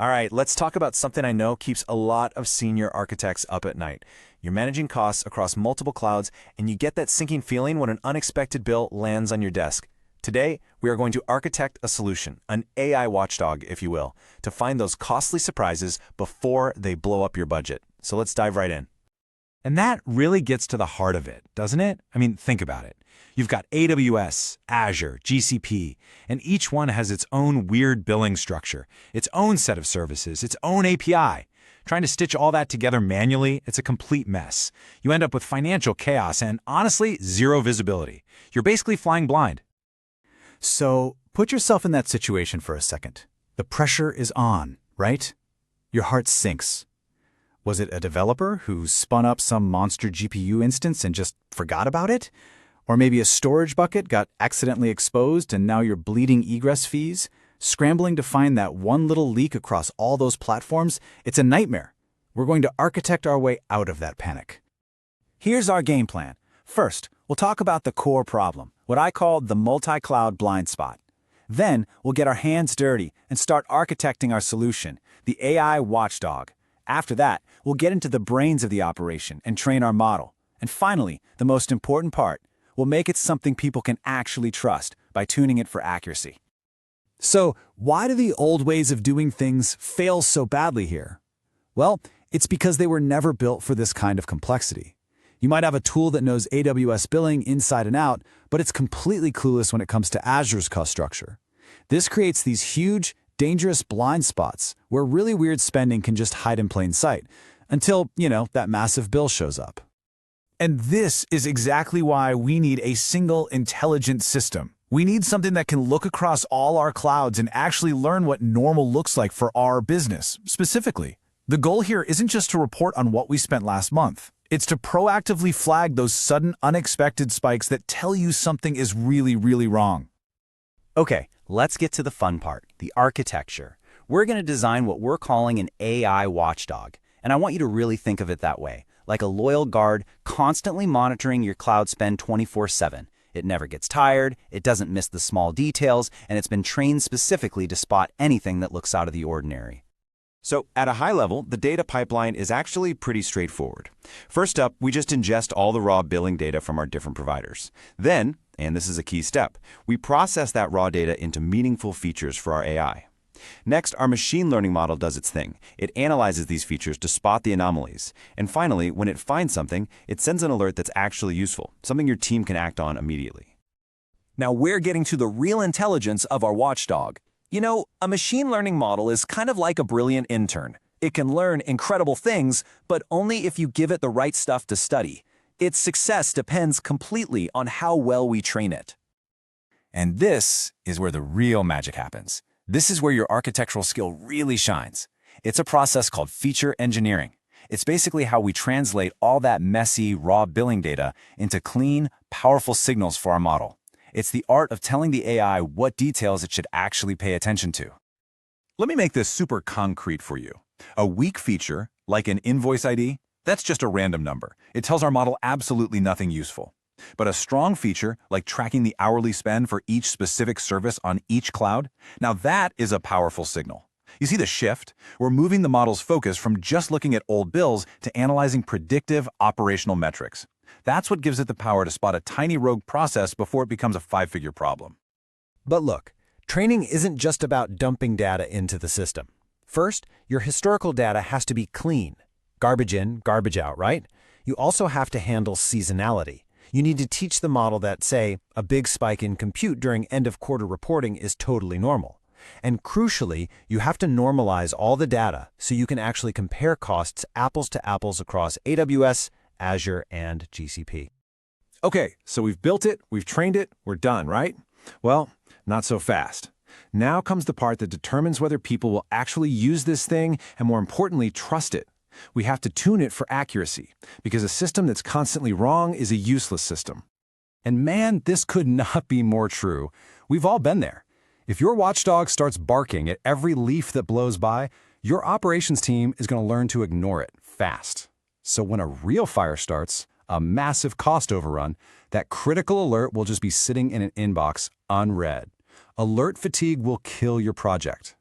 All right, let's talk about something I know keeps a lot of senior architects up at night. You're managing costs across multiple clouds, and you get that sinking feeling when an unexpected bill lands on your desk. Today, we are going to architect a solution, an AI watchdog, if you will, to find those costly surprises before they blow up your budget. So let's dive right in. And that really gets to the heart of it, doesn't it? I mean, think about it. You've got AWS, Azure, GCP, and each one has its own weird billing structure, its own set of services, its own API. Trying to stitch all that together manually, it's a complete mess. You end up with financial chaos and, honestly, zero visibility. You're basically flying blind. So, put yourself in that situation for a second. The pressure is on, right? Your heart sinks. Was it a developer who spun up some monster GPU instance and just forgot about it? Or maybe a storage bucket got accidentally exposed and now you're bleeding egress fees? Scrambling to find that one little leak across all those platforms? It's a nightmare. We're going to architect our way out of that panic. Here's our game plan. First, we'll talk about the core problem, what I call the multi-cloud blind spot. Then, we'll get our hands dirty and start architecting our solution, the AI watchdog. After that, we'll get into the brains of the operation and train our model. And finally, the most important part, we'll make it something people can actually trust by tuning it for accuracy. So, why do the old ways of doing things fail so badly here? Well, it's because they were never built for this kind of complexity. You might have a tool that knows AWS billing inside and out, but it's completely clueless when it comes to Azure's cost structure. This creates these huge, dangerous blind spots where really weird spending can just hide in plain sight until, that massive bill shows up. And this is exactly why we need a single intelligent system. We need something that can look across all our clouds and actually learn what normal looks like for our business, specifically. The goal here isn't just to report on what we spent last month. It's to proactively flag those sudden, unexpected spikes that tell you something is really, really wrong. Okay, let's get to the fun part, the architecture. We're going to design what we're calling an AI watchdog, and I want you to really think of it that way, like a loyal guard constantly monitoring your cloud spend 24/7. It never gets tired, it doesn't miss the small details, and it's been trained specifically to spot anything that looks out of the ordinary. So, at a high level, the data pipeline is actually pretty straightforward. First up, we just ingest all the raw billing data from our different providers. Then, and this is a key step, we process that raw data into meaningful features for our AI. Next, our machine learning model does its thing. It analyzes these features to spot the anomalies. And finally, when it finds something, it sends an alert that's actually useful, something your team can act on immediately. Now we're getting to the real intelligence of our watchdog. A machine learning model is kind of like a brilliant intern. It can learn incredible things, but only if you give it the right stuff to study. Its success depends completely on how well we train it. And this is where the real magic happens. This is where your architectural skill really shines. It's a process called feature engineering. It's basically how we translate all that messy, raw billing data into clean, powerful signals for our model. It's the art of telling the AI what details it should actually pay attention to. Let me make this super concrete for you. A weak feature, like an invoice ID, that's just a random number. It tells our model absolutely nothing useful. But a strong feature, like tracking the hourly spend for each specific service on each cloud, now that is a powerful signal. You see the shift? We're moving the model's focus from just looking at old bills to analyzing predictive operational metrics. That's what gives it the power to spot a tiny rogue process before it becomes a 5-figure problem. But look, training isn't just about dumping data into the system. First, your historical data has to be clean. Garbage in, garbage out, right? You also have to handle seasonality. You need to teach the model that, say, a big spike in compute during end-of-quarter reporting is totally normal. And crucially, you have to normalize all the data so you can actually compare costs apples to apples across AWS, Azure, and GCP. Okay, so we've built it, we've trained it, we're done, right? Well, not so fast. Now comes the part that determines whether people will actually use this thing and, more importantly, trust it. We have to tune it for accuracy, because a system that's constantly wrong is a useless system. And man, this could not be more true. We've all been there. If your watchdog starts barking at every leaf that blows by, your operations team is going to learn to ignore it fast. So when a real fire starts, a massive cost overrun, that critical alert will just be sitting in an inbox unread. Alert fatigue will kill your project.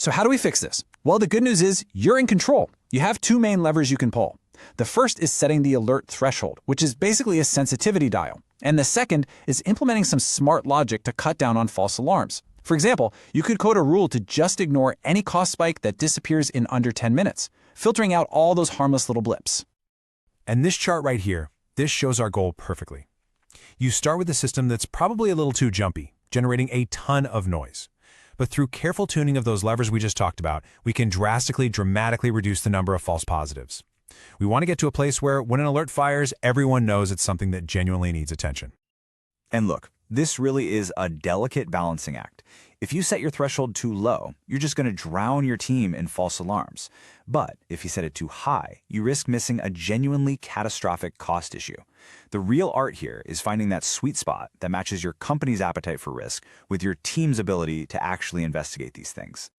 So how do we fix this? Well, the good news is you're in control. You have two main levers you can pull. The first is setting the alert threshold, which is basically a sensitivity dial. And the second is implementing some smart logic to cut down on false alarms. For example, you could code a rule to just ignore any cost spike that disappears in under 10 minutes, filtering out all those harmless little blips. And this chart right here, this shows our goal perfectly. You start with a system that's probably a little too jumpy, generating a ton of noise. But through careful tuning of those levers we just talked about, we can dramatically reduce the number of false positives. We want to get to a place where when an alert fires, everyone knows it's something that genuinely needs attention. And look, this really is a delicate balancing act. If you set your threshold too low, you're just going to drown your team in false alarms. But if you set it too high, you risk missing a genuinely catastrophic cost issue. The real art here is finding that sweet spot that matches your company's appetite for risk with your team's ability to actually investigate these things.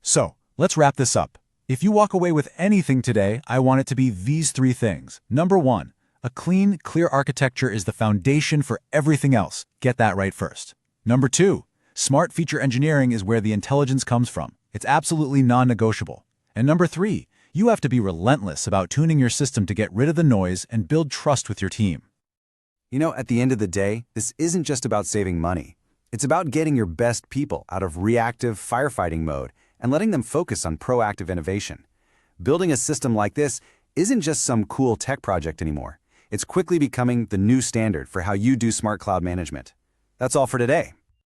So, let's wrap this up. If you walk away with anything today, I want it to be these three things. Number one, a clean, clear architecture is the foundation for everything else. Get that right first. Number two, smart feature engineering is where the intelligence comes from. It's absolutely non-negotiable. And number three, you have to be relentless about tuning your system to get rid of the noise and build trust with your team. You know, at the end of the day, this isn't just about saving money. It's about getting your best people out of reactive firefighting mode and letting them focus on proactive innovation. Building a system like this isn't just some cool tech project anymore. It's quickly becoming the new standard for how you do smart cloud management. That's all for today.